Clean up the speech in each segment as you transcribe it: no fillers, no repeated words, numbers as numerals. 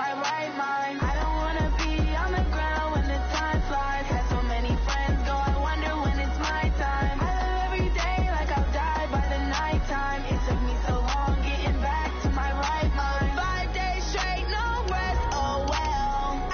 my right mind. I don't wanna be on the ground when the time flies. Had so many friends go, I wonder when it's my time. I live every day like I'll die by the nighttime. It took me so long getting back to my right mind. 5 days straight, no rest, oh well.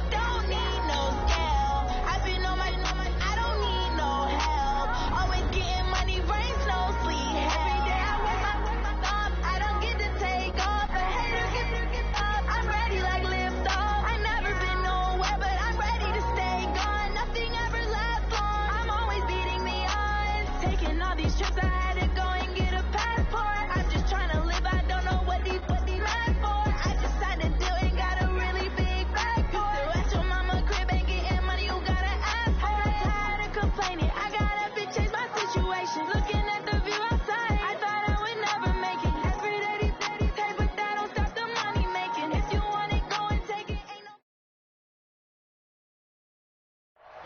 Don't need no scale. I've been on my, I don't need no help. Always getting money, rains, no sleep. Every day I work my thumb, I don't get to take off. The haters get up, I'm ready like lift off. I never been nowhere, but I'm ready to stay gone. Nothing ever lasts long, I'm always beating the odds. Taking all these trips, I had to go and get a passport. I'm just trying to live, I don't know what these mad for. I decided to do it, got a really big bag for it. Still at your mama crib, ain't getting money, you gotta ask for it. Tired of complaining, I gotta change my situation. Looking at the view outside, I thought I would never make it. Every day these pay, but that don't stop the money making. If you want it, go and take it. Ain't no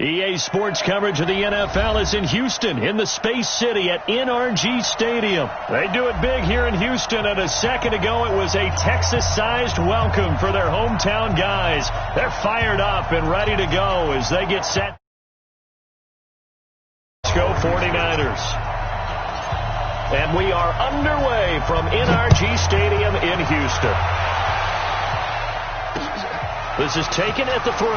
EA Sports coverage of the NFL is in Houston, in the Space City at NRG Stadium. They do it big here in Houston, and a second ago it was a Texas-sized welcome for their hometown guys. They're fired up and ready to go as they get set. Let's go 49ers. And we are underway from NRG Stadium in Houston. This is taken at the 3.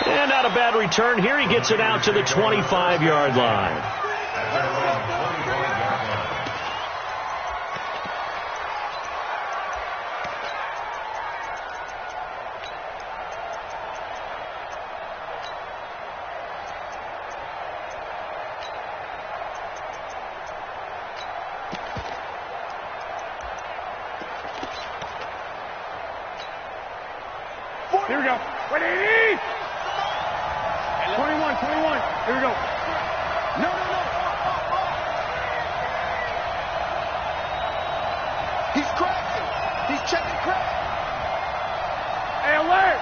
And not a bad return here. He gets it out to the 25-yard line. Here we go. 180! 21. Here we go. No. He's cracking. He's checking crack. Hey, alert!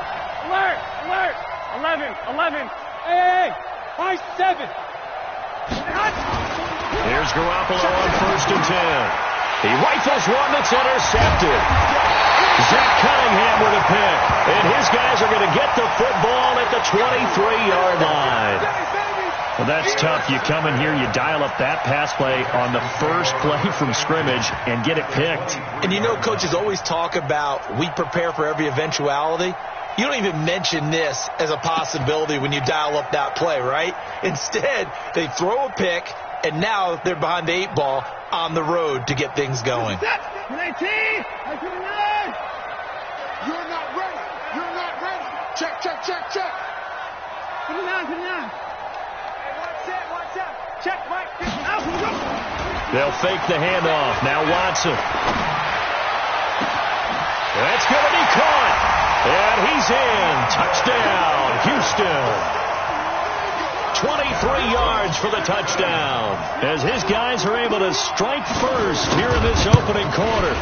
11. Hey! 5-7. Here's Garoppolo on 1st and 10. He rifles one that's intercepted. Zach Cunningham with a pick. And his guys are going to get the football at the 23-yard line. Well, that's tough. You come in here, you dial up that pass play on the first play from scrimmage and get it picked. And you know, coaches always talk about we prepare for every eventuality. You don't even mention this as a possibility when you dial up that play, right? Instead, they throw a pick, and now they're behind the 8 ball on the road to get things going. 19! You're not ready. Check. 29. Hey, watch out. Check, Mike. They'll fake the handoff. Now Watson. That's going to be caught. And he's in. Touchdown, Houston. 23 yards for the touchdown as his guys are able to strike first here in this opening quarter.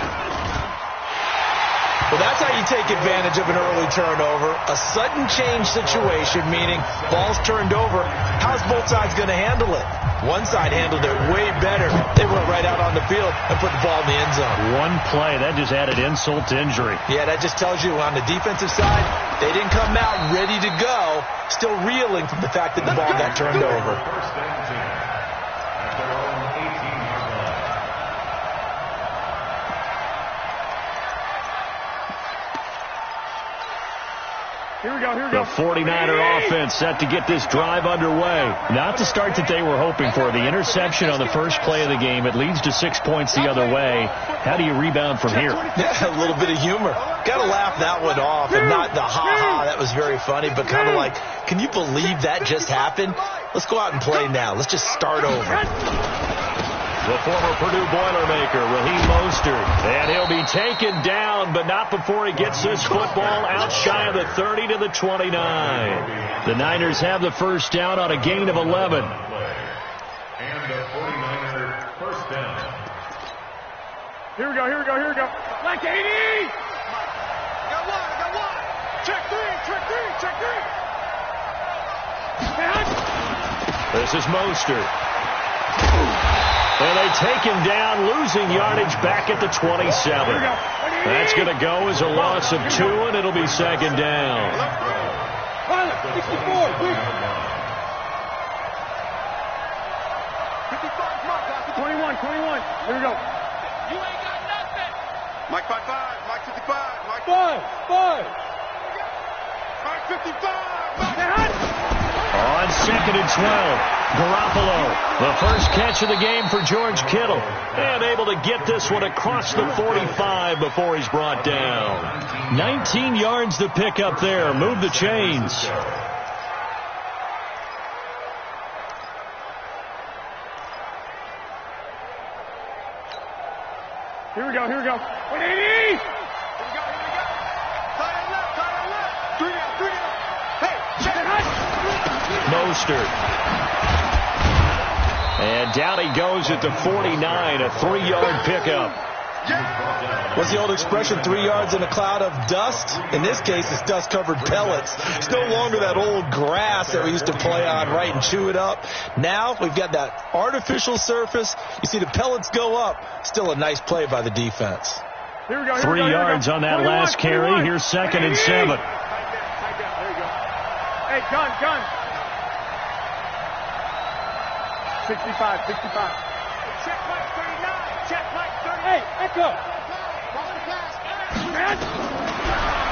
Well, that's how you take advantage of an early turnover. A sudden change situation, meaning ball's turned over. How's both sides going to handle it? One side handled it way better. They went right out on the field and put the ball in the end zone. One play, that just added insult to injury. Yeah, that just tells you on the defensive side, they didn't come out ready to go, still reeling from the fact that the ball got turned over. Here we go. The 49er offense set to get this drive underway. Not the start that they were hoping for. The interception on the first play of the game. It leads to 6 points the other way. How do you rebound from here? Yeah, a little bit of humor. Got to laugh that one off, and not the ha-ha. That was very funny, but kind of like, can you believe that just happened? Let's go out and play now. Let's just start over. The former Purdue Boilermaker, Raheem Mostert. And he'll be taken down, but not before he gets this football out shy of the 30 to the 29. The Niners have the first down on a gain of 11. And the 49er first down. Here we go. Like 80! I got one. Check three. This is Mostert. And they take him down, losing yardage back at the 27. That's going to go as a loss of 2, and it'll be second down. 21. Here we go. You ain't got nothing. Mike 5-5. Mike 55. Mike 5. Mike 55. On 2nd and 12, Garoppolo, the first catch of the game for George Kittle, and able to get this one across the 45 before he's brought down. 19 yards to pick up there. Move the chains. Here we go. 180. Here we go. Tight end left. 3 down. Hey, check it. Mostert. And down he goes at the 49, a 3-yard pickup. What's the old expression, 3 yards in a cloud of dust? In this case, it's dust-covered pellets. It's no longer that old grass that we used to play on, right, and chew it up. Now we've got that artificial surface. You see the pellets go up. Still a nice play by the defense. Here we go. 3 yards on that 21, last carry. 21. Here's 2nd and 7. Tight down. There you go. Hey, gun. 65. Check Mike 39. Check Mike 38. Hey, echo.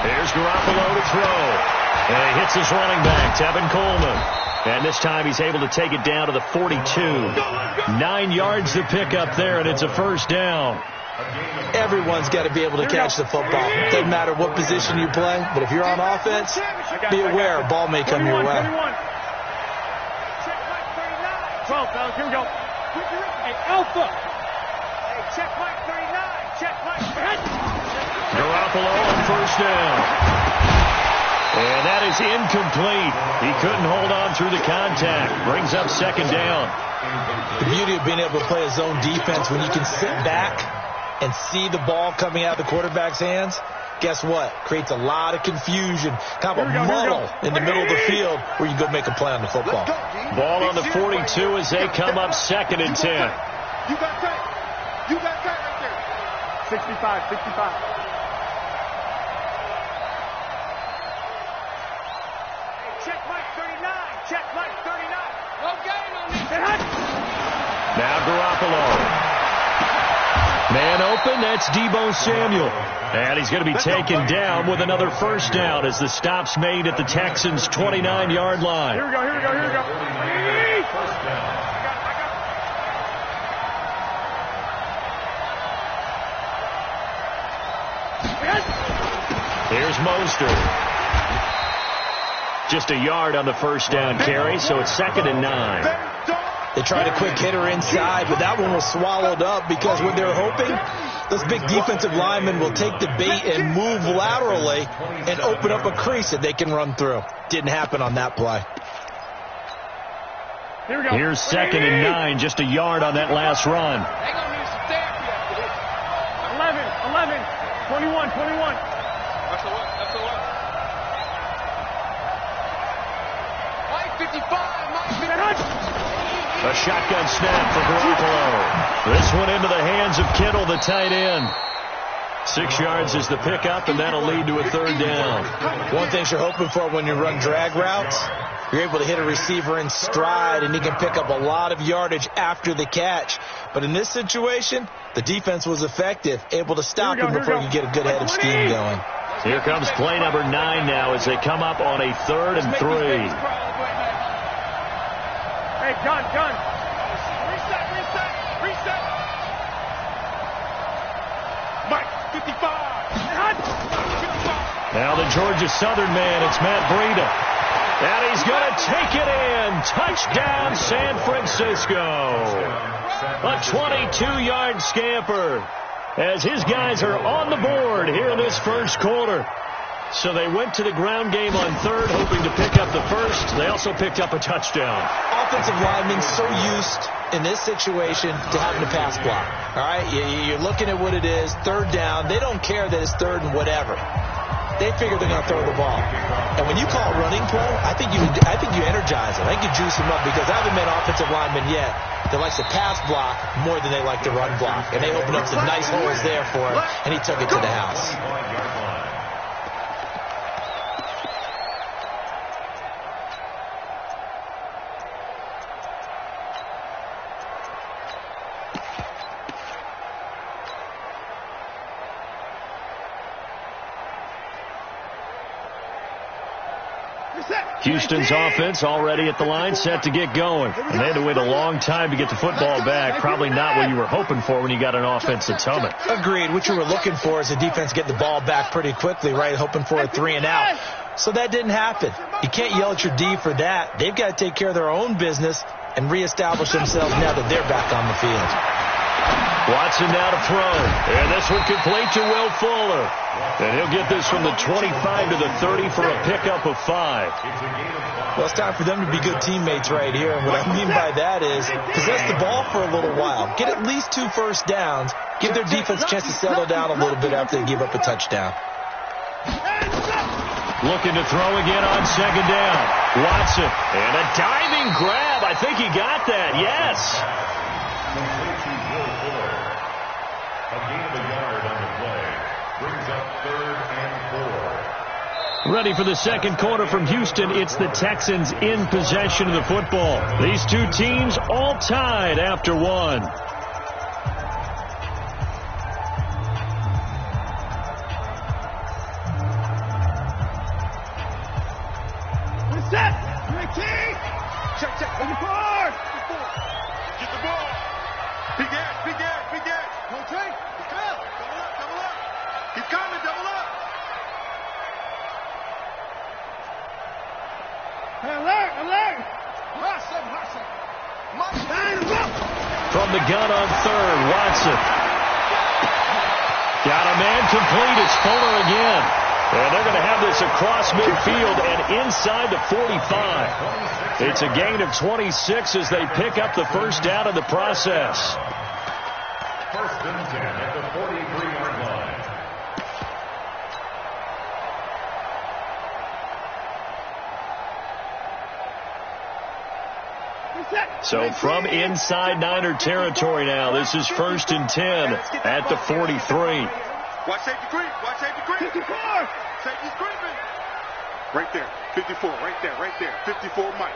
Here's Garoppolo to throw. And he hits his running back, Tevin Coleman. And this time he's able to take it down to the 42. 9 yards to pick up there, and it's a first down. Everyone's got to be able to catch the football. Doesn't matter what position you play, but if you're on offense, be aware a ball may come your way. 12, fellas, here we go. Hey, Alpha. Hey, check Mike 39. Check Mike. Garoppolo on first down. And that is incomplete. He couldn't hold on through the contact. Brings up second down. The beauty of being able to play a zone defense when you can sit back and see the ball coming out of the quarterback's hands, guess what? Creates a lot of confusion, kind of a muddle in the middle of the field where you go make a play on the football. Ball on the 42 as they come up 2nd and 10. You got that right there. 65. Check Mike 39. Check Mike 39. No gain on this. Now Garoppolo. Man open, that's Deebo Samuel. And he's going to be taken down with another first down as the stop's made at the Texans' 29-yard line. Here we go. Here's Mostert. Just a yard on the first down carry, so it's 2nd and 9. They tried a quick hitter inside, but that one was swallowed up because what they're hoping, those big defensive linemen will take the bait and move laterally and open up a crease that they can run through. Didn't happen on that play. Here we go. Here's 2nd and 9, just a yard on that last run. They're going to need some therapy after this. 11, 21. That's a what? Mike 55. Mike 55. A shotgun snap for Garoppolo. This one into the hands of Kittle, the tight end. 6 yards is the pickup, and that'll lead to a third down. One thing you're hoping for when you run drag routes, you're able to hit a receiver in stride, and he can pick up a lot of yardage after the catch. But in this situation, the defense was effective, able to stop him before you get a good head of steam going. Here comes play number 9 now as they come up on a 3rd and 3. Hey, gun. Reset. Mike 55. Now the Georgia Southern man, it's Matt Breida. And he's going to take it in. Touchdown, San Francisco. A 22-yard scamper as his guys are on the board here in this first quarter. So they went to the ground game on 3rd, hoping to pick up the first. They also picked up a touchdown. Offensive linemen so used in this situation to having to pass block. All right, you're looking at what it is, 3rd down. They don't care that it's 3rd and whatever. they figure they're going to throw the ball. And when you call a running play, I think you energize them. I think you juice them up, because I haven't met offensive linemen yet that likes to pass block more than they like to run block. And they opened up some nice holes there for him, and he took it to the house. Houston's offense already at the line, set to get going. And they had to wait a long time to get the football back. Probably not what you were hoping for when you got an offense that's humming. Agreed. What you were looking for is a defense get the ball back pretty quickly, right? Hoping for a 3 and out. So that didn't happen. You can't yell at your D for that. They've got to take care of their own business and reestablish themselves now that they're back on the field. Watson now to throw. And this one complete to Will Fuller. And he'll get this from the 25 to the 30 for a pickup of 5. Well, it's time for them to be good teammates right here. And what I mean by that is possess the ball for a little while. Get at least 2 first downs. Give their defense a chance to settle down a little bit after they give up a touchdown. Looking to throw again on second down. Watson. And a diving grab. I think he got that. Yes. A gain of a yard on the play. Brings up 3rd and 4. Ready for the second quarter from Houston. It's the Texans in possession of the football. These two teams all tied after 1. Set. Check. On the board. Get the ball. Big ass. Don't take. Double up. He's coming, double up. Alert. Marshall. From the gun on 3rd, Watson. Got a man complete. It's Fuller again. And they're going to have this across midfield and inside the 45. It's a gain of 26 as they pick up the first down in the process. 1st and 10 at the 43-yard line. So from inside Niner territory now, this is 1st and 10 at the 43. Watch safety creep. 54. Safety's creeping. Right there. 54. Right there. 54 Mike.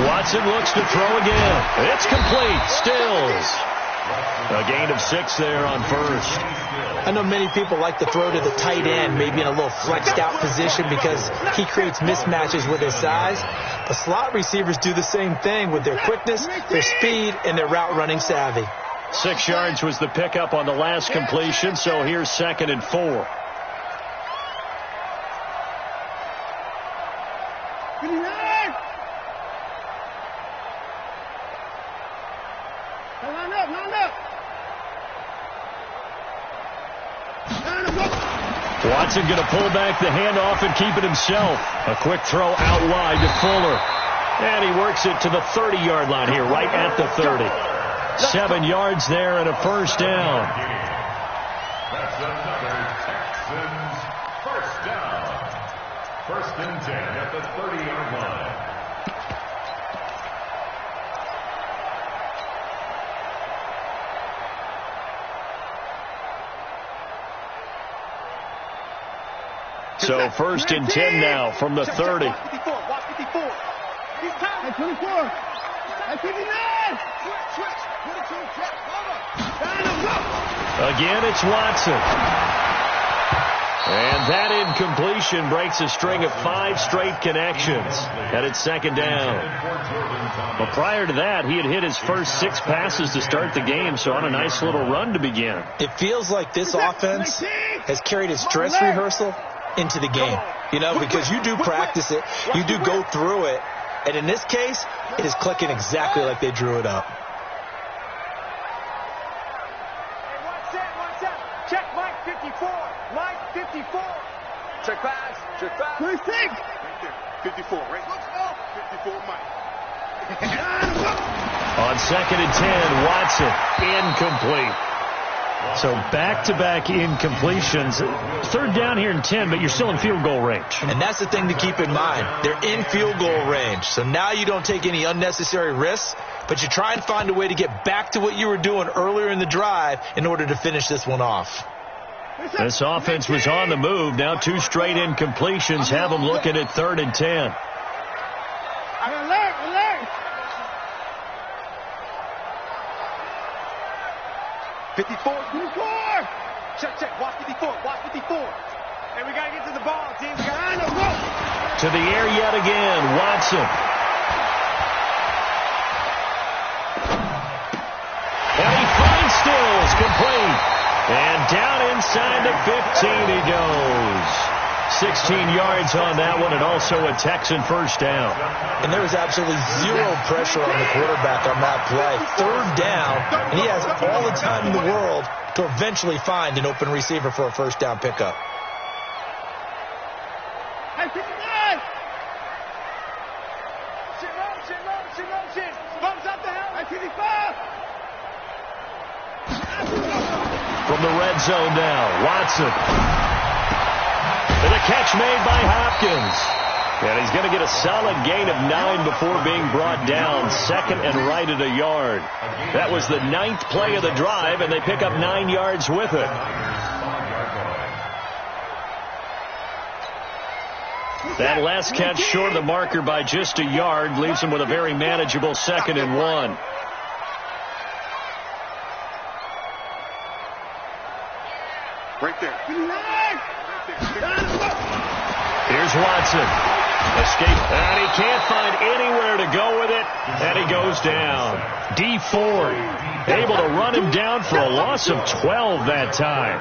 Watson looks to throw again. It's complete. Stills. A gain of 6 there on 1st. I know many people like to throw to the tight end, maybe in a little flexed out position because he creates mismatches with his size. The slot receivers do the same thing with their quickness, their speed, and their route running savvy. 6 yards was the pickup on the last completion, so here's 2nd and 4. Watson going to pull back the handoff and keep it himself. A quick throw out wide to Fuller. And he works it to the 30-yard line here, right at the 30. 7 yards there and a first down. That's another Texans first down. 1st and 10 at the 30-yard line. So 1st and 10 now from the 30. Watch 54. He's coming. 24. 59. Switch. Again, it's Watson. And that incompletion breaks a string of 5 straight connections. And it's 2nd down. But prior to that, he had hit his first 6 passes to start the game, so on a nice little run to begin. It feels like this offense has carried its dress rehearsal into the game, because you do practice it, you do go through it, and in this case, it is clicking exactly like they drew it up. Check Mike 54. Mike 54. Check pass. 26. Right there. 54. Right. 54 Mike. On 2nd and 10, Watson incomplete. So back-to-back incompletions. Third down here in 10, but you're still in field goal range. And that's the thing to keep in mind. They're in field goal range. So now you don't take any unnecessary risks, but you try and find a way to get back to what you were doing earlier in the drive in order to finish this one off. This offense was on the move. Now 2 straight incompletions have them looking at 3rd and 10. Alert! 54. Check. Watch 54. Hey, we got to get to the ball, team. To the air yet again. Watson. And he finds Stills, complete. And down inside the 15 he goes. 16 yards on that one, and also a Texan first down. And there was absolutely zero pressure on the quarterback on that play. 3rd down, and he has all the time in the world to eventually find an open receiver for a first down pickup. Hey, 59! Shit. Bumps up the hell. Hey, 55! From the red zone now, Watson. And a catch made by Hopkins. And he's going to get a solid gain of 9 before being brought down. 2nd and right at a yard. That was the 9th play of the drive, and they pick up 9 yards with it. That last catch short of the marker by just a yard leaves him with a very manageable 2nd and 1. Right there. Here's Watson. Escape. And he can't find anywhere to go with it. And he goes down. D Ford able to run him down for a loss of 12 that time.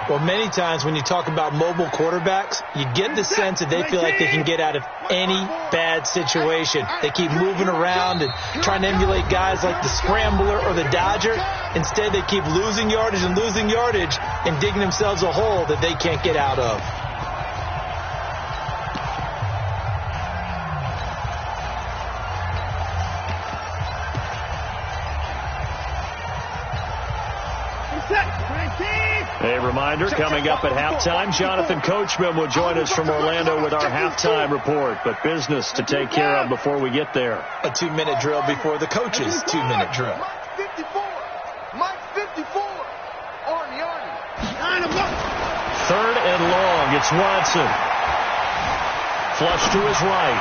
Well, many times when you talk about mobile quarterbacks, you get the sense that they feel like they can get out of any bad situation. They keep moving around and trying to emulate guys like the Scrambler or the Dodger. Instead, they keep losing yardage and digging themselves a hole that they can't get out of. A reminder, coming up at halftime, Jonathan Coachman will join us from Orlando with our halftime report. But business to take care of before we get there. A 2-minute drill before the coach's 2-minute drill. Mike 54. Arnie. 3rd and long. It's Watson. Flush to his right.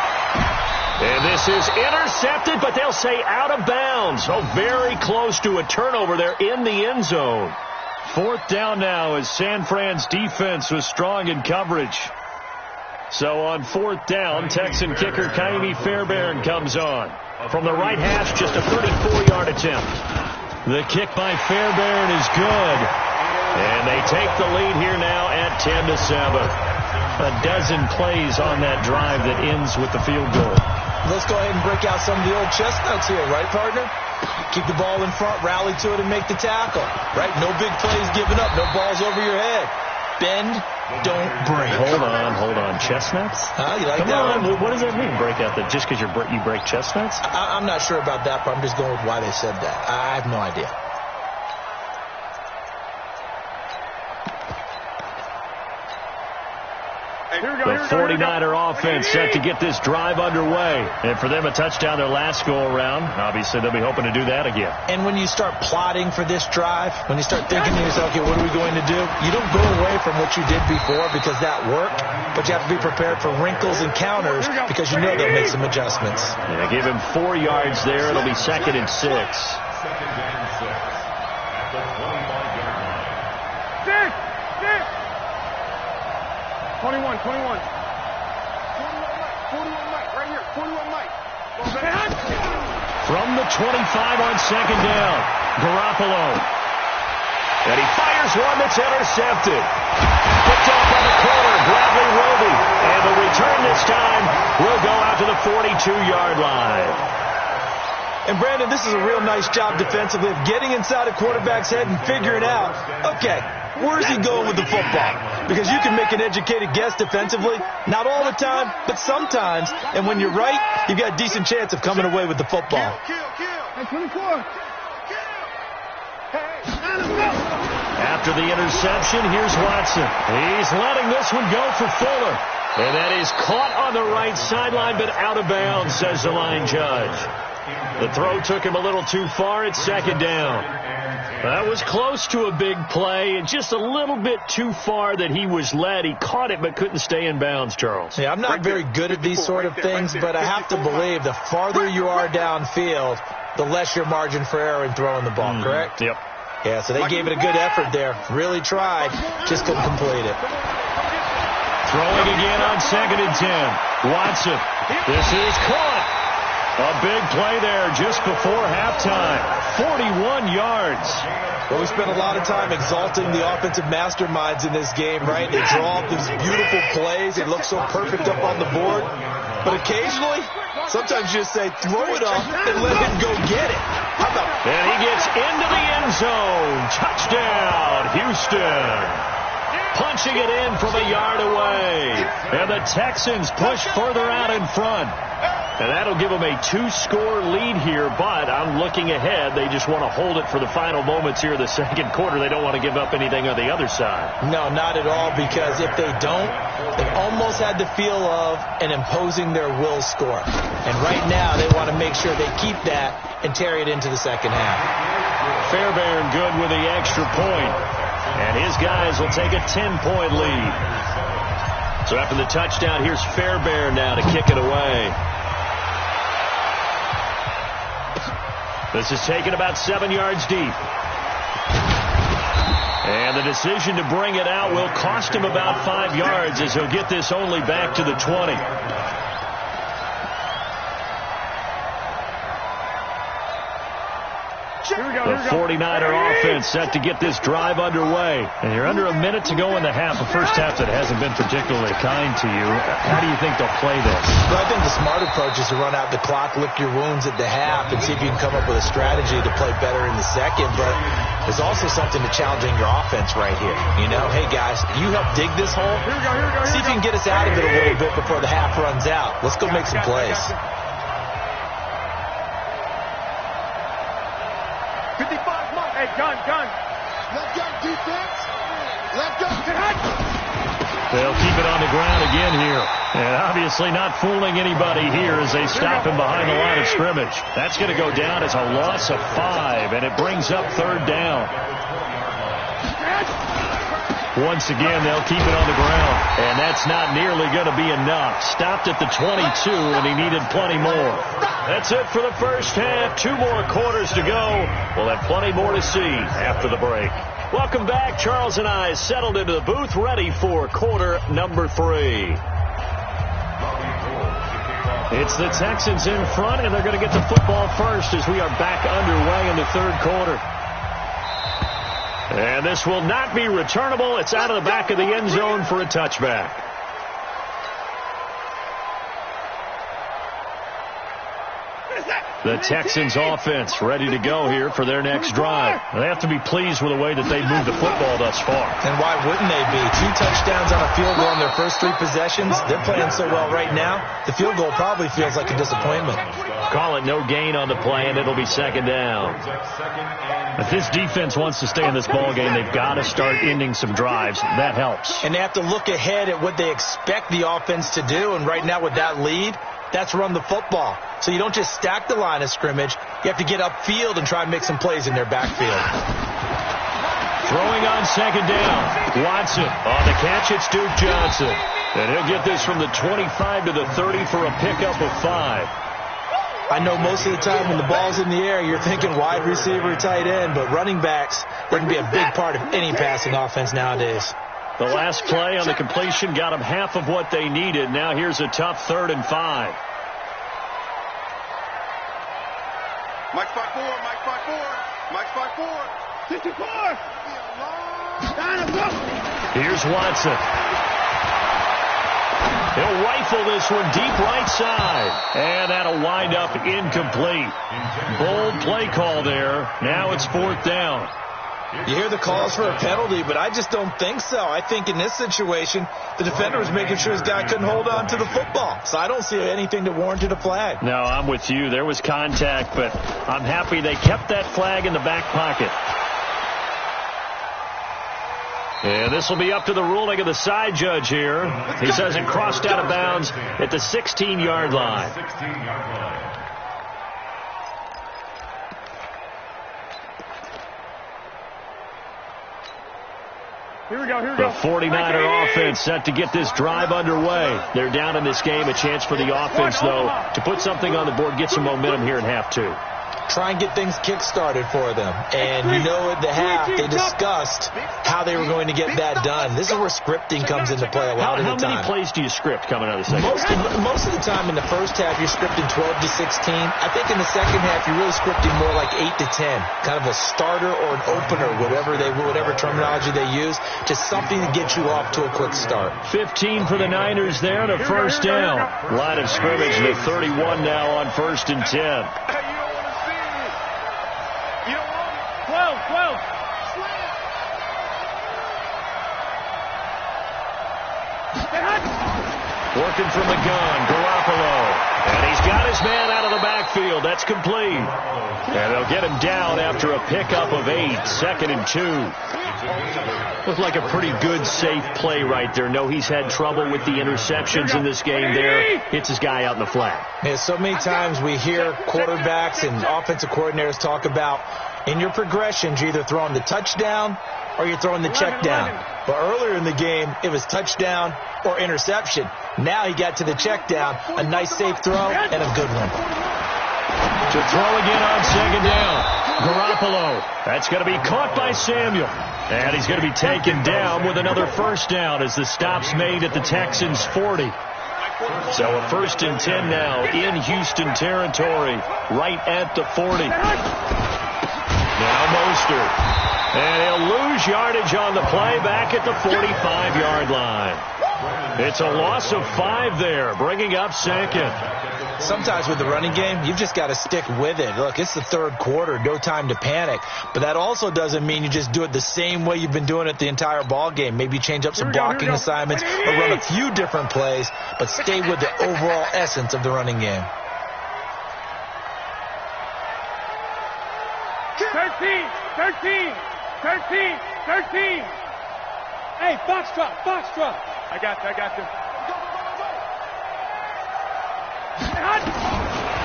And this is intercepted, but they'll say out of bounds. Oh, very close to a turnover there in the end zone. 4th down now as San Fran's defense was strong in coverage. So on 4th down, Texan kicker Kaimi Fairbairn comes on. From the right hash, just a 34-yard attempt. The kick by Fairbairn is good. And they take the lead here now at 10-7. A dozen plays on that drive that ends with the field goal. Let's go ahead and break out some of the old chestnuts here, right, partner? Keep the ball in front, rally to it, and make the tackle. Right? No big plays given up. No balls over your head. Bend, don't break. Hold on. Chestnuts? You like Come that on. one? What does that mean, break out? That just because you break chestnuts? I'm not sure about that, but I'm just going with why they said that. I have no idea. The 49er offense set to get this drive underway. And for them, a touchdown their last go-around. Obviously, they'll be hoping to do that again. And when you start plotting for this drive, when you start thinking to yourself, okay, what are we going to do? You don't go away from what you did before because that worked, but you have to be prepared for wrinkles and counters because you know they'll make some adjustments. Yeah, give him 4 yards there. It'll be 2nd and 6. 21. 41 Mike, right here. 41 Mike. From the 25 on 2nd down, Garoppolo. And he fires one that's intercepted. Picked off by the corner, Bradley Roby. And the return this time will go out to the 42-yard line. And, Brandon, this is a real nice job defensively of getting inside a quarterback's head and figuring out, okay, where's he going with the football? Because you can make an educated guess defensively, not all the time, but sometimes. And when you're right, you've got a decent chance of coming away with the football. Hey, 24. After the interception, here's Watson. He's letting this one go for Fuller. And that is caught on the right sideline, but out of bounds, says the line judge. The throw took him a little too far. It's second down. That was close to a big play, and just a little bit too far that he was led. He caught it but couldn't stay in bounds, Charles. Yeah, I'm not very good at these sort of things, but I have to believe the farther you are downfield, the less your margin for error in throwing the ball, correct? Yep. Yeah, so they gave it a good effort there. Really tried, just couldn't complete it. Throwing again on 2nd and 10. Watson. This is caught. A big play there just before halftime. 41 yards. Well, we spent a lot of time exalting the offensive masterminds in this game, right? They draw up these beautiful plays. They look so perfect up on the board. But occasionally, sometimes you just say, throw it up and let him go get it. How about that? And he gets into the end zone. Touchdown, Houston. Punching it in from a yard away. And the Texans push further out in front. And that'll give them a 2-score lead here, but I'm looking ahead. They just want to hold it for the final moments here of the second quarter. They don't want to give up anything on the other side. No, not at all, because if they don't, they've almost had the feel of an imposing their will score. And right now, they want to make sure they keep that and carry it into the second half. Fairbairn good with the extra point. And his guys will take a 10-point lead. So after the touchdown, here's Fairbairn now to kick it away. This is taken about 7 yards deep. And the decision to bring it out will cost him about 5 yards as he'll get this only back to the 20. The 49er offense set to get this drive underway. And you're under a minute to go in the half. A first half that hasn't been particularly kind to you. How do you think they'll play this? Well, I think the smart approach is to run out the clock, lick your wounds at the half, and see if you can come up with a strategy to play better in the second. But there's also something to challenging your offense right here. You know, hey, guys, you help dig this hole. See if you can get us out of it a little bit before the half runs out. Let's go make some plays. 55, Mark. Hey, gun. Left gun defense. Left gun. They'll keep it on the ground again here. And obviously not fooling anybody here as they stop him behind the line of scrimmage. That's going to go down as a loss of 5, and it brings up 3rd down. Once again, they'll keep it on the ground, and that's not nearly going to be enough. Stopped at the 22, and he needed plenty more. That's it for the first half. 2 more quarters to go. We'll have plenty more to see after the break. Welcome back. Charles and I settled into the booth, ready for quarter number 3. It's the Texans in front, and they're going to get the football first as we are back underway in the 3rd quarter. And this will not be returnable. It's out of the back of the end zone for a touchback. The Texans offense ready to go here for their next drive. They have to be pleased with the way that they've moved the football thus far. And why wouldn't they be? 2 touchdowns on a field goal in their first 3 possessions. They're playing so well right now, the field goal probably feels like a disappointment. Call it no gain on the play, and it'll be 2nd down. If this defense wants to stay in this ballgame, they've got to start ending some drives. That helps. And they have to look ahead at what they expect the offense to do. And right now with that lead, that's run the football. So you don't just stack the line of scrimmage. You have to get upfield and try and make some plays in their backfield. Throwing on 2nd down. Watson on the catch. It's Duke Johnson. And he'll get this from the 25 to the 30 for a pickup of 5. I know most of the time when the ball's in the air, you're thinking wide receiver, tight end, but running backs, they can be a big part of any passing offense nowadays. The last play on the completion got them half of what they needed. Now here's a tough 3rd and 5. Mike's 5-4. Mike's 5-4. Mike's 5-4. 54. Here's Watson. He'll rifle this one deep right side. And that'll wind up incomplete. Bold play call there. Now it's 4th down. You hear the calls for a penalty, but I just don't think so. I think in this situation, the defender was making sure his guy couldn't hold on to the football. So I don't see anything that warranted a flag. No, I'm with you. There was contact, but I'm happy they kept that flag in the back pocket. And this will be up to the ruling of the side judge here. He says it crossed out of bounds at the 16-yard line. 16-yard line. Here we go, here we The go. 49er offense set to get this drive underway. They're down in this game. A chance for the offense, though, to put something on the board, get some momentum here in half two. Try and get things kick-started for them. And you know at the half, they discussed how they were going to get that done. This is where scripting comes into play a lot of the time. How many plays do you script coming out of the second? Most of the time in the first half, you're scripting 12 to 16. I think in the second half, you're really scripting more like 8 to 10. Kind of a starter or an opener, whatever terminology they use. Just something to get you off to a quick start. 15 for the Niners there and a first down. Line of scrimmage to 31 now on 1st and 10. 12. Working from the gun, Garoppolo. And he's got his man out of the backfield. That's complete. And they'll get him down after a pickup of 8. 2nd and 2. Looked like a pretty good, safe play right there. No, he's had trouble with the interceptions in this game there. Hits his guy out in the flat. Yeah, so many times we hear quarterbacks and offensive coordinators talk about in your progressions, you're either throwing the touchdown or you're throwing the check down. But earlier in the game, it was touchdown or interception. Now he got to the check down, a nice safe throw, and a good one. To throw again on 2nd down. Garoppolo. That's going to be caught by Samuel. And he's going to be taken down with another first down as the stop's made at the Texans' 40. So a 1st and 10 now in Houston territory, right at the 40. Now Mostert. And he'll lose yardage on the play back at the 45-yard line. It's a loss of 5 there, bringing up 2nd. Sometimes with the running game, you've just got to stick with it. Look, it's the 3rd quarter, no time to panic. But that also doesn't mean you just do it the same way you've been doing it the entire ball game. Maybe change up some blocking assignments or run a few different plays, but stay with the overall essence of the running game. 13. Hey, Foxtrot. I got you.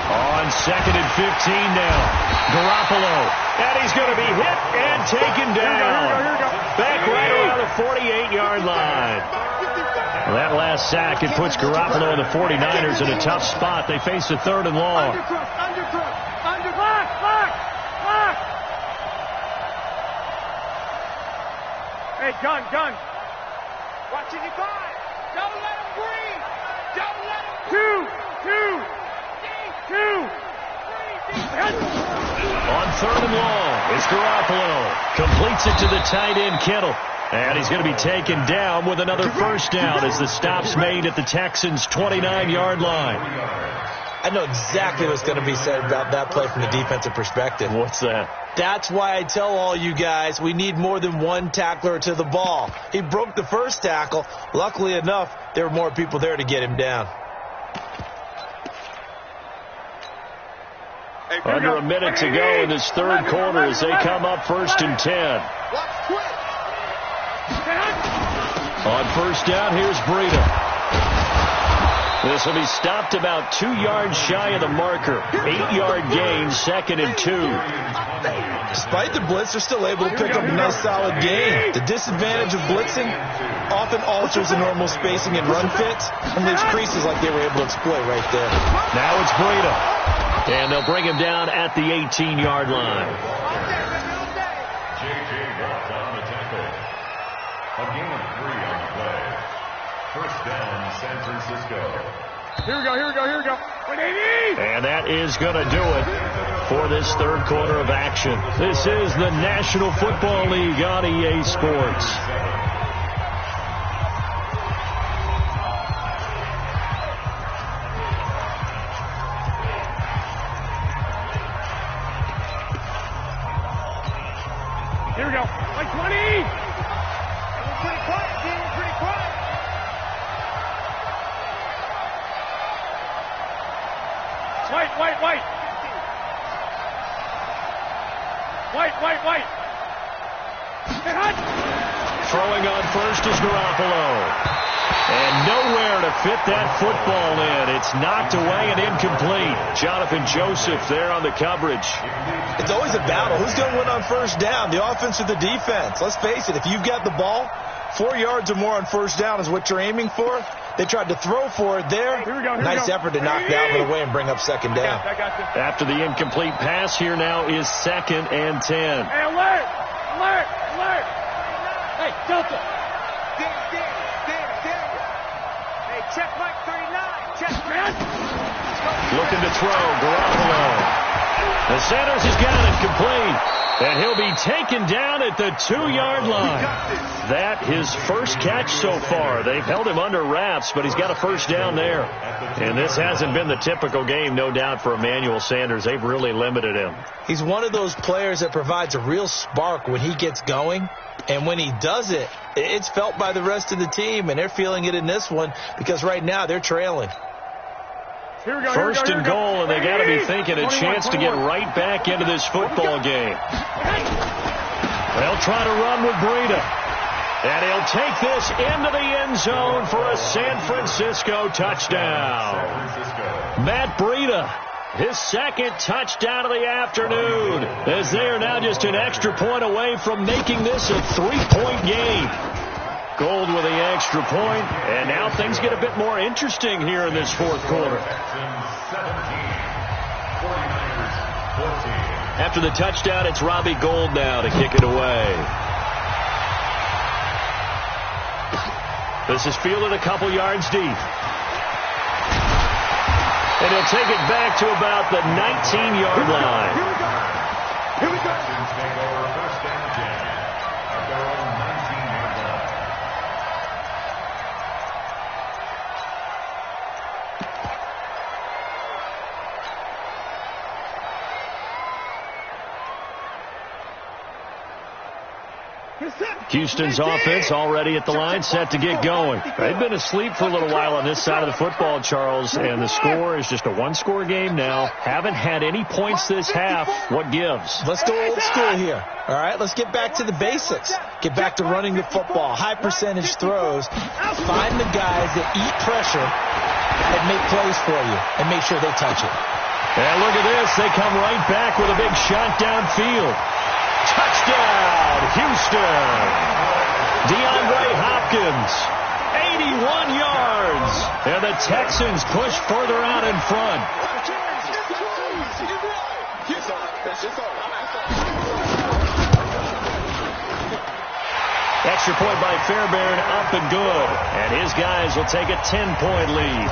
On 2nd and 15 now. Garoppolo. And he's going to be hit and taken down. Back right around the 48-yard line. Well, that last sack, it puts Garoppolo and the 49ers in a tough spot. They face a 3rd and long. Block. Hey, gun. Watch it, 5. Don't let him breathe. Two. On 3rd and long, it's Garoppolo. Completes it to the tight end, Kittle. And he's going to be taken down with another first down as the stop's made at the Texans' 29-yard line. I know exactly what's going to be said about that play from the defensive perspective. What's that? That's why I tell all you guys we need more than one tackler to the ball. He broke the first tackle. Luckily enough, there were more people there to get him down. Under a minute to go in this 3rd quarter as they come up 1st and 10. On 1st down, here's Breida. This will be stopped about 2 yards shy of the marker. 8-yard gain, 2nd and 2. Despite the blitz, they're still able to pick up a nice solid gain. The disadvantage of blitzing often alters the normal spacing and run fits and leaves creases like they were able to exploit right there. Now it's Breida. And they'll bring him down at the 18-yard line. J.J. Watt on the tackle. A gain of 3 on the play. First down, San Francisco. Here we go. And that is going to do it for this 3rd quarter of action. This is the National Football League on EA Sports. Here we go. Like 20. We're pretty quiet, team. We're pretty quiet. White. Throwing on first is Garoppolo. And nowhere to fit that football in. It's knocked away and incomplete. Jonathan Joseph there on the coverage. It's always a battle. Who's going to win on first down, the offense or the defense? Let's face it, if you've got the ball, 4 yards or more on first down is what you're aiming for. They tried to throw for it there. Nice effort to knock Dalvin away and bring up second down. After the incomplete pass, here now is 2nd and 10. Hey, alert! Alert! Alert! Hey, Delta! Hey, check Mike 39. Check, man. Looking to throw, Garoppolo. The Sanders has got it complete. And he'll be taken down at the 2-yard line. That his first catch so far. They've held him under wraps, but he's got a first down there. And this hasn't been the typical game, no doubt, for Emmanuel Sanders. They've really limited him. He's one of those players that provides a real spark when he gets going. And when he does it, it's felt by the rest of the team. And they're feeling it in this one because right now they're trailing. First and goal, and they got to be thinking a chance to get right back into this football game. They'll try to run with Breida. And he'll take this into the end zone for a San Francisco touchdown. Matt Breida, his second touchdown of the afternoon, as they are now just an extra point away from making this a 3-point game. Gold with the extra point, and now things get a bit more interesting here in this fourth quarter. After the touchdown, it's Robbie Gould now to kick it away. This is fielded a couple yards deep. And he'll take it back to about the 19-yard line. Here we go. Texans take over first down at their own 19-yard line. Houston's offense already at the line, set to get going. They've been asleep for a little while on this side of the football, Charles, and the score is just a one-score game now. Haven't had any points this half. What gives? Let's go old school here. All right, let's get back to the basics. Get back to running the football, high percentage throws. Find the guys that eat pressure and make plays for you and make sure they touch it. And look at this. They come right back with a big shot downfield. Touchdown, Houston. DeAndre Hopkins, 81 yards. And the Texans push further out in front. Extra point by Fairbairn, up and good. And his guys will take a 10-point lead.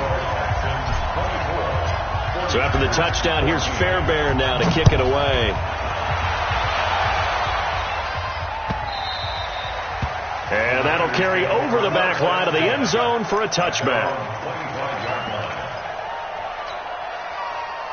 So after the touchdown, here's Fairbairn now to kick it away. And that'll carry over the back line of the end zone for a touchback.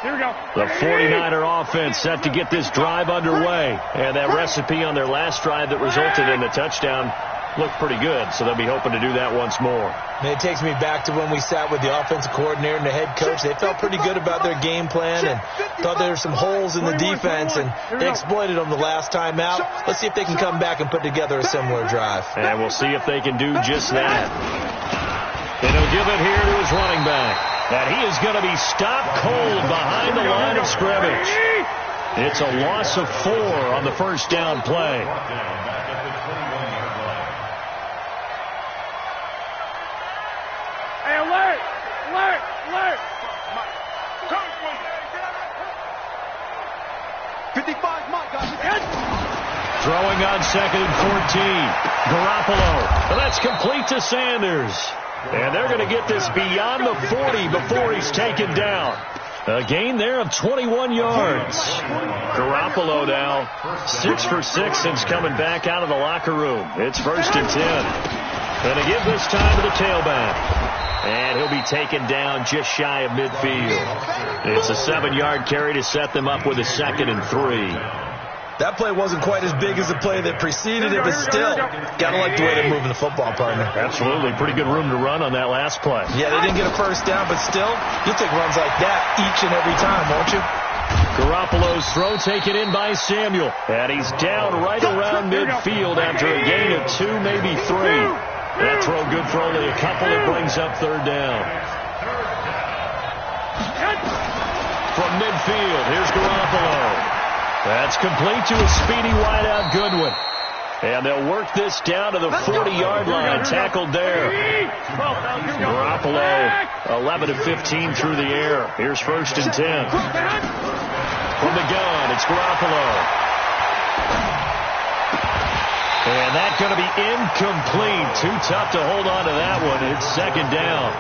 Here we go. The 49er offense set to get this drive underway. And that recipe on their last drive that resulted in the touchdown looked pretty good, so they'll be hoping to do that once more. And it takes me back to when we sat with the offensive coordinator and the head coach. They felt pretty good about their game plan and thought there were some holes in the defense, and they exploited them the last time out. Let's see if they can come back and put together a similar drive. And we'll see if they can do just that. And he'll give it here to his running back. And he is going to be stopped cold behind the line of scrimmage. It's a loss of 4 on the first down play. Hey, alert! Alert! Alert! 55, Mike, guys. Throwing on 2nd and 14. Garoppolo. And that's complete to Sanders. And they're going to get this beyond the 40 before he's taken down. A gain there of 21 yards. Garoppolo now 6 for 6 since coming back out of the locker room. It's 1st and 10. Going to give this time to the tailback. And he'll be taken down just shy of midfield. It's a 7-yard carry to set them up with a 2nd and 3. That play wasn't quite as big as the play that preceded it, but still, got to like the way they're moving the football, partner. Absolutely. Pretty good room to run on that last play. Yeah, they didn't get a first down, but still, you'll take runs like that each and every time, won't you? Garoppolo's throw taken in by Samuel. And he's down right around midfield after a gain of 2, maybe 3. That throw good for only a couple. It brings up third down. From midfield, here's Garoppolo. That's complete to a speedy wideout Goodwin. And they'll work this down to the 40-yard line. Tackled there. Garoppolo, 11 of 15 through the air. Here's 1st and 10. From the gun, it's Garoppolo. And that's going to be incomplete. Too tough to hold on to that one. It's 2nd down.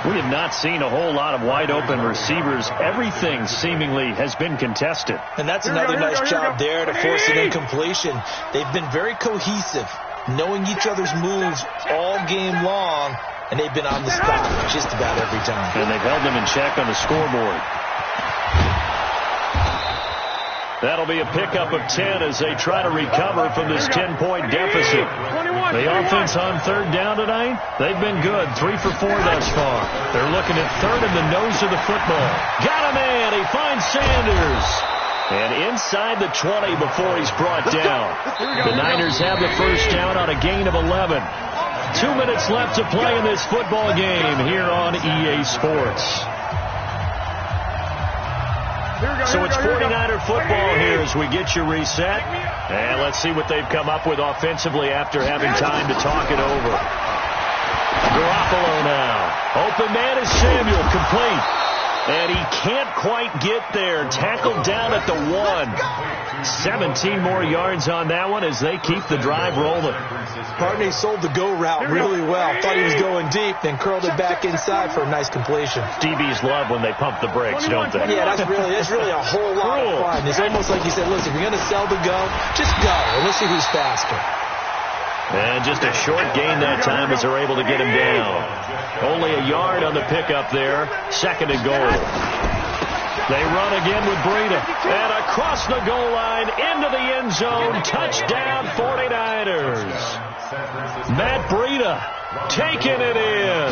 We have not seen a whole lot of wide-open receivers. Everything seemingly has been contested. And that's another nice job there to force an incompletion. They've been very cohesive, knowing each other's moves all game long, and they've been on the spot just about every time. And they've held them in check on the scoreboard. That'll be a pickup of 10 as they try to recover from this 10-point deficit. The offense on 3rd down tonight, they've been good. 3 for 4 thus far. They're looking at 3rd in the nose of the football. Got a man. He finds Sanders. And inside the 20 before he's brought down. The Niners have the 1st down on a gain of 11. 2 minutes left to play in this football game here on EA Sports. So it's 49er football here as we get you reset. And let's see what they've come up with offensively after having time to talk it over. Garoppolo now. Open man is Samuel, complete. And he can't quite get there. Tackled down at the 1. 17 more yards on that one as they keep the drive rolling. Partney sold the go route really well. Thought he was going deep, then curled it back inside for a nice completion. DBs love when they pump the brakes, don't they? Yeah, that's really a whole lot of fun. It's almost like you said, listen, if you're going to sell the go, just go, and we'll see who's faster. And just a short gain that time as they're able to get him down. Only a yard on the pickup there. 2nd and goal. They run again with Breida. And across the goal line, into the end zone. Touchdown 49ers. Matt Breida taking it in.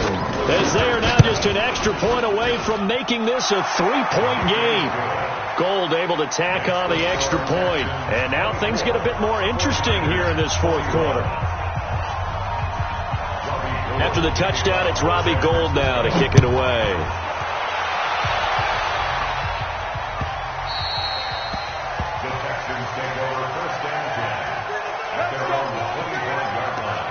As they are now just an extra point away from making this a 3-point game. Gold able to tack on the extra point. And now things get a bit more interesting here in this 4th quarter. After the touchdown, it's Robbie Gould now to kick it away. The Texans take over 1st and 10 at their own 25-yard line.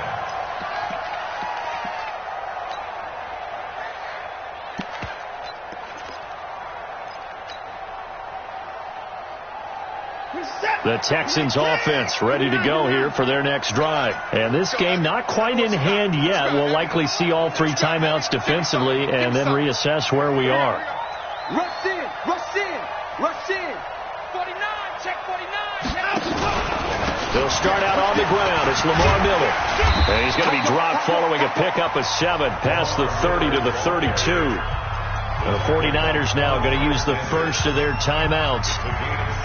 The Texans offense ready to go here for their next drive. And this game not quite in hand yet. We'll likely see all 3 timeouts defensively and then reassess where we are. Rush in, rush in, rush in. 49, check 49. They'll start out on the ground. It's Lamar Miller. And he's going to be dropped following a pickup of 7 past the 30 to the 32. The 49ers now going to use the first of their timeouts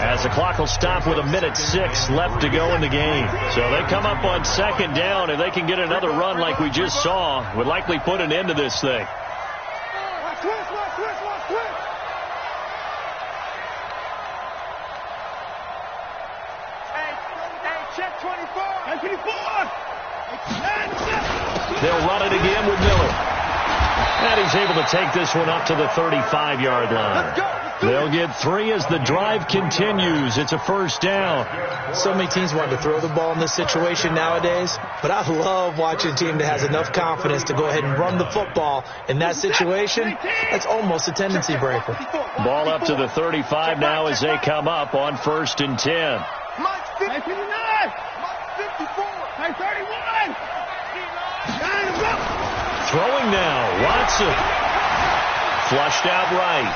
as the clock will stop with 1:06 left to go in the game. So they come up on 2nd down. If they can get another run like we just saw, would likely put an end to this thing. Hey, check 24. They'll run it again with Miller. And he's able to take this one up to the 35-yard line. They'll get 3 as the drive continues. It's a 1st down. So many teams want to throw the ball in this situation nowadays, but I love watching a team that has enough confidence to go ahead and run the football. In that situation, that's almost a tendency breaker. Ball up to the 35 now as they come up on 1st and 10. Mike 59. Mike 54. Mike 31. Throwing now, Watson. Flushed out right.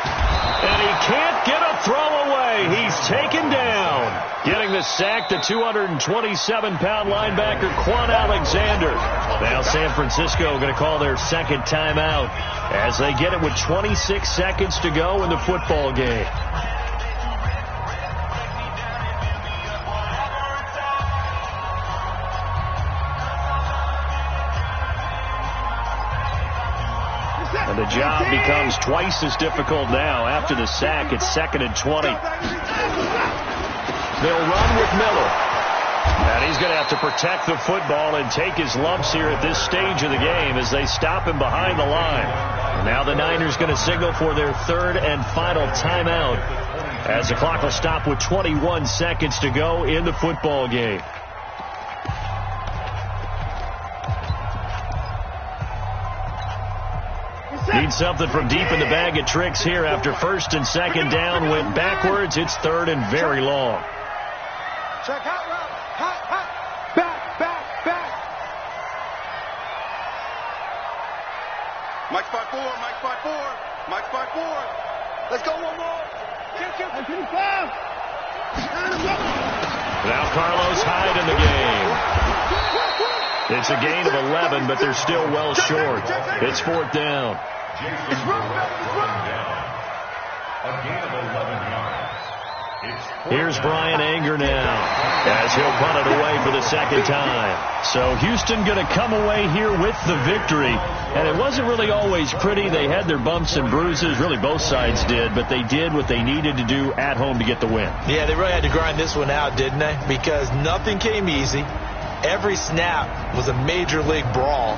And he can't get a throw away. He's taken down. Getting the sack, the 227-pound linebacker, Quan Alexander. Now San Francisco going to call their 2nd timeout as they get it with 26 seconds to go in the football game. And the job becomes twice as difficult now. After the sack, it's 2nd and 20. They'll run with Miller. And he's going to have to protect the football and take his lumps here at this stage of the game as they stop him behind the line. And now the Niners going to signal for their 3rd and final timeout as the clock will stop with 21 seconds to go in the football game. Need something from deep in the bag of tricks here after 1st and 2nd down went backwards. It's 3rd and very long. Check hot route. Hot. Back. Mike 5-4. Mike 5-4. Let's go one more. Now Carlos Hyde in the game. It's a gain of 11, but they're still well short. It's 4th down. Jason Burrell down. A gain of 11 yards. Here's Brian Anger now as he'll punt it away for the 2nd time. So Houston going to come away here with the victory. And it wasn't really always pretty. They had their bumps and bruises. Really, both sides did. But they did what they needed to do at home to get the win. Yeah, they really had to grind this one out, didn't they? Because nothing came easy. Every snap was a major league brawl.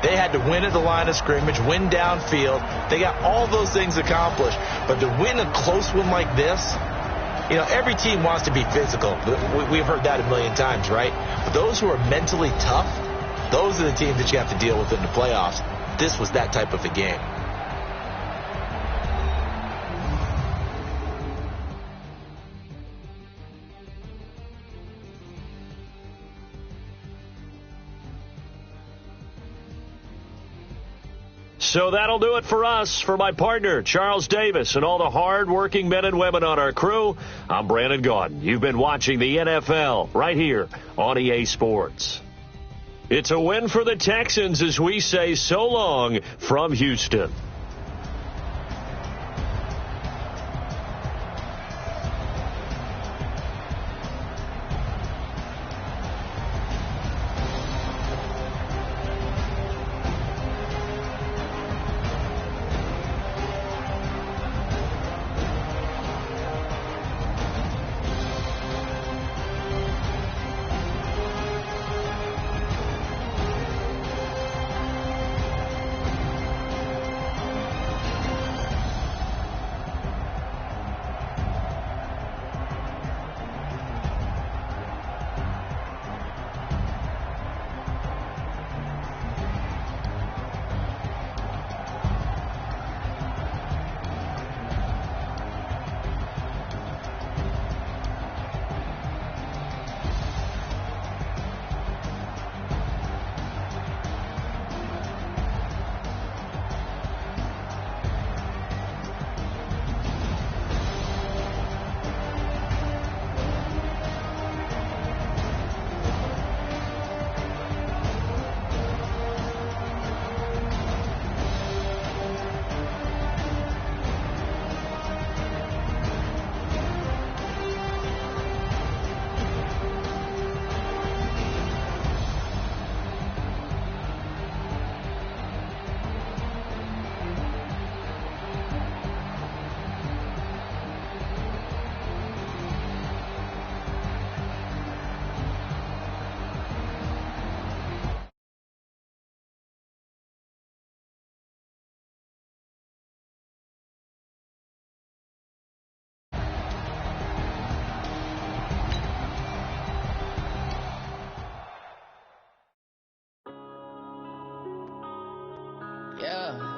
They had to win at the line of scrimmage, win downfield. They got all those things accomplished. But to win a close one like this, you know, every team wants to be physical. We've heard that a million times, right? But those who are mentally tough, those are the teams that you have to deal with in the playoffs. This was that type of a game. So that'll do it for us. For my partner, Charles Davis, and all the hard-working men and women on our crew, I'm Brandon Gaudin. You've been watching the NFL right here on EA Sports. It's a win for the Texans as we say so long from Houston. Yeah.